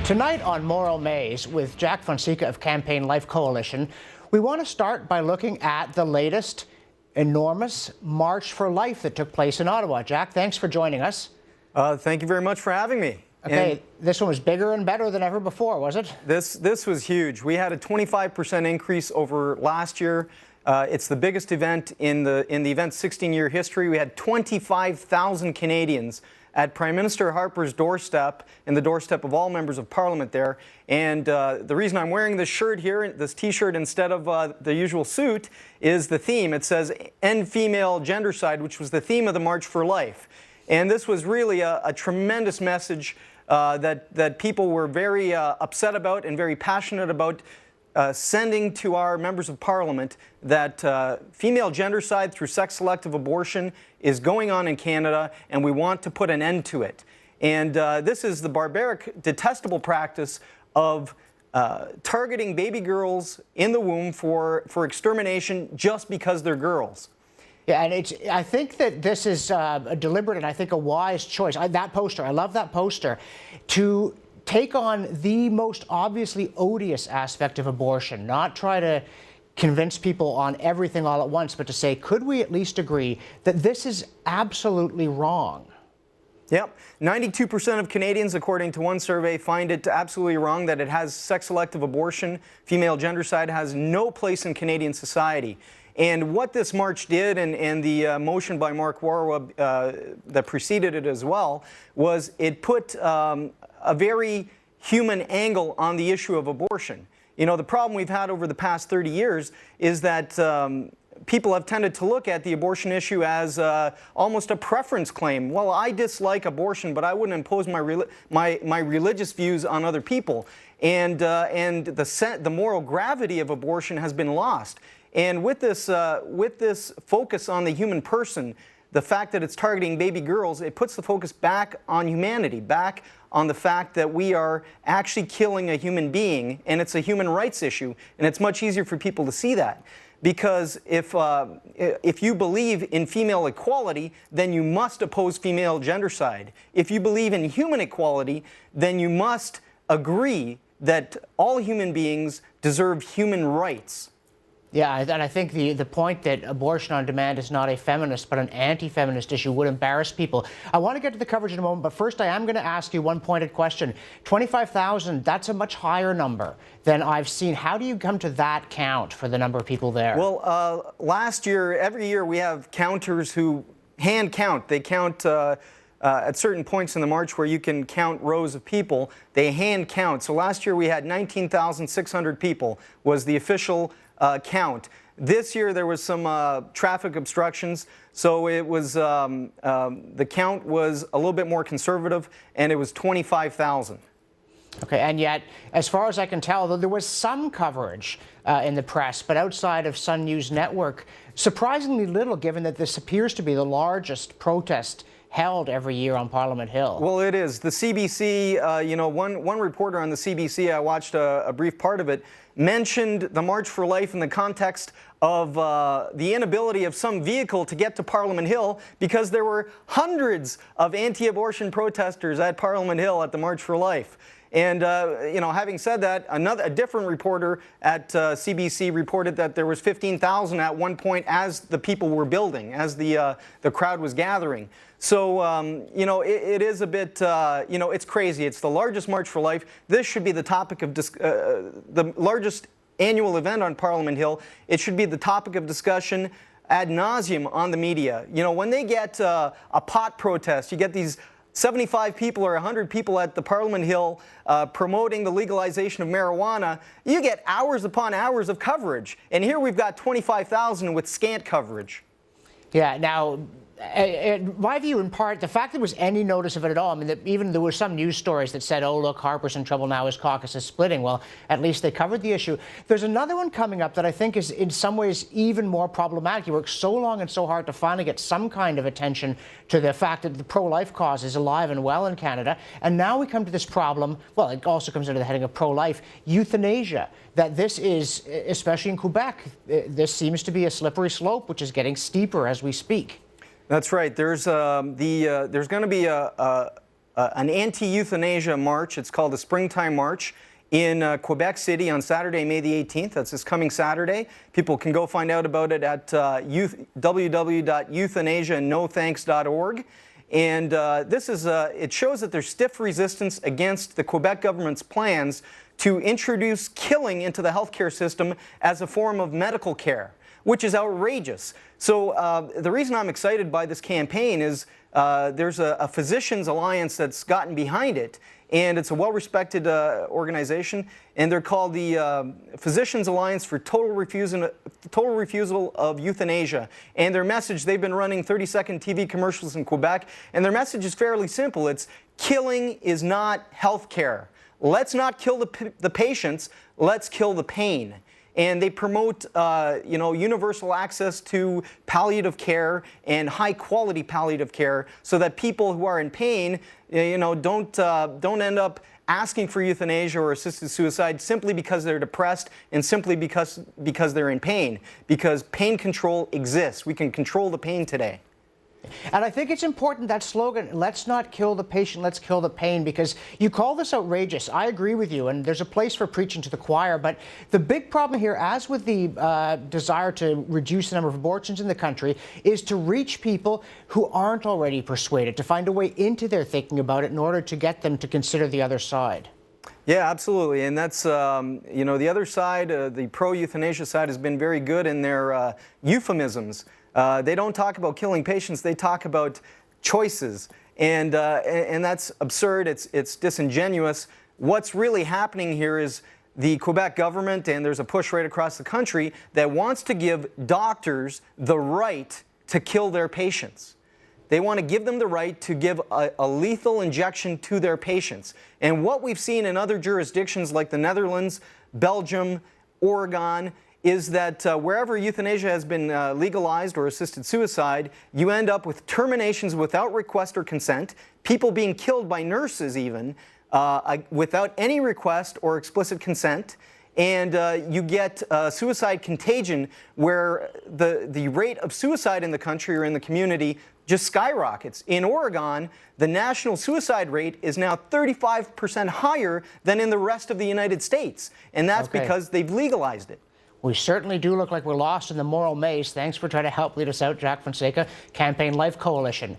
Tonight on Moral Maze with Jack Fonseca of Campaign Life Coalition, we want to start by looking at the latest enormous March for Life that took place in Ottawa. Jack, thanks for joining us. Thank you very much for having me. Okay, and this one was bigger and better than ever before, was it? This was huge. We had a 25% increase over last year. It's the biggest event in the event's 16-year history. We had 25,000 Canadians at Prime Minister Harper's doorstep and the doorstep of all members of Parliament there. And the reason I'm wearing this shirt here, this T-shirt instead of the usual suit, is the theme. It says "End Female Gendercide," which was the theme of the March for Life. And this was really a tremendous message that people were very upset about and very passionate about sending to our members of Parliament that female gendercide through sex-selective abortion is going on in Canada, and we want to put an end to it. And this is the barbaric, detestable practice of targeting baby girls in the womb for extermination just because they're girls. Yeah, and I think that this is a deliberate and I think a wise choice. That poster, I love that poster, to take on the most obviously odious aspect of abortion, not try to convince people on everything all at once, but to say, could we at least agree that this is absolutely wrong? Yep. 92% of Canadians, according to one survey, find it absolutely wrong that it has sex-selective abortion. Female gendercide has no place in Canadian society. And what this march did, and the motion by Mark Warwa that preceded it as well, was it put a very human angle on the issue of abortion. You know, the problem we've had over the past 30 years is that people have tended to look at the abortion issue as almost a preference claim. Well, I dislike abortion, but I wouldn't impose my religious views on other people. And the moral gravity of abortion has been lost. And with this focus on the human person, the fact that it's targeting baby girls, it puts the focus back on humanity, back on the fact that we are actually killing a human being, and it's a human rights issue, and it's much easier for people to see that. Because if you believe in female equality, then you must oppose female gendercide. If you believe in human equality, then you must agree that all human beings deserve human rights. Yeah, and I think the point that abortion on demand is not a feminist but an anti-feminist issue would embarrass people. I want to get to the coverage in a moment, but first I am going to ask you one pointed question. 25,000, that's a much higher number than I've seen. How do you come to that count for the number of people there? Well, last year, every year we have counters who hand count. They count at certain points in the march where you can count rows of people. They hand count. So last year we had 19,600 people was the official count. This year there was some traffic obstructions, so it was the count was a little bit more conservative, and it was 25,000. Okay, and yet, as far as I can tell, though, there was some coverage in the press, but outside of Sun News Network, surprisingly little, given that this appears to be the largest protest held every year on Parliament Hill. Well, it is. The CBC, you know, one reporter on the CBC, I watched a brief part of it, mentioned the March for Life in the context of the inability of some vehicle to get to Parliament Hill because there were hundreds of anti-abortion protesters at Parliament Hill at the March for Life. And, you know, having said that, a different reporter at CBC reported that there was 15,000 at one point as the people were building, as the crowd was gathering. So, you know, it is a bit, you know, it's crazy. It's the largest March for Life. This should be the topic of the largest annual event on Parliament Hill. It should be the topic of discussion ad nauseum on the media. You know, when they get a pot protest, you get these 75 people or 100 people at the Parliament Hill promoting the legalization of marijuana, you get hours upon hours of coverage. And here we've got 25,000 with scant coverage. Yeah, now, in my view, in part, the fact there was any notice of it at all, I mean, even there were some news stories that said, oh, look, Harper's in trouble now, his caucus is splitting. Well, at least they covered the issue. There's another one coming up that I think is in some ways even more problematic. You worked so long and so hard to finally get some kind of attention to the fact that the pro-life cause is alive and well in Canada. And now we come to this problem, well, it also comes under the heading of pro-life, euthanasia. That this is, especially in Quebec, this seems to be a slippery slope, which is getting steeper as we speak. That's right. There's going to be a an anti-euthanasia march. It's called the Springtime March in Quebec City on Saturday, May the 18th. That's this coming Saturday. People can go find out about it at www.euthanasianothanks.org. And it shows that there's stiff resistance against the Quebec government's plans to introduce killing into the healthcare system as a form of medical care, which is outrageous. So the reason I'm excited by this campaign is there's a physicians alliance that's gotten behind it, and it's a well-respected organization, and they're called the Physicians Alliance for Total Refusal of Euthanasia. And their message, they've been running 30-second TV commercials in Quebec, and their message is fairly simple. It's killing is not health care. Let's not kill the patients, let's kill the pain. And they promote, universal access to palliative care and high-quality palliative care, so that people who are in pain, don't end up asking for euthanasia or assisted suicide simply because they're depressed and simply because they're in pain. Because pain control exists. We can control the pain today. And I think it's important, that slogan, let's not kill the patient, let's kill the pain, because you call this outrageous. I agree with you, and there's a place for preaching to the choir, but the big problem here, as with the desire to reduce the number of abortions in the country, is to reach people who aren't already persuaded, to find a way into their thinking about it in order to get them to consider the other side. Yeah, absolutely. And that's, the other side, the pro-euthanasia side, has been very good in their euphemisms. They don't talk about killing patients, they talk about choices. And that's absurd, it's disingenuous. What's really happening here is the Quebec government, and there's a push right across the country, that wants to give doctors the right to kill their patients. They want to give them the right to give a lethal injection to their patients. And what we've seen in other jurisdictions like the Netherlands, Belgium, Oregon, is that wherever euthanasia has been legalized, or assisted suicide, you end up with terminations without request or consent, people being killed by nurses even, without any request or explicit consent, and you get suicide contagion, where the rate of suicide in the country or in the community just skyrockets. In Oregon, the national suicide rate is now 35% higher than in the rest of the United States, and that's because they've legalized it. We certainly do look like we're lost in the moral maze. Thanks for trying to help lead us out, Jack Fonseca, Campaign Life Coalition.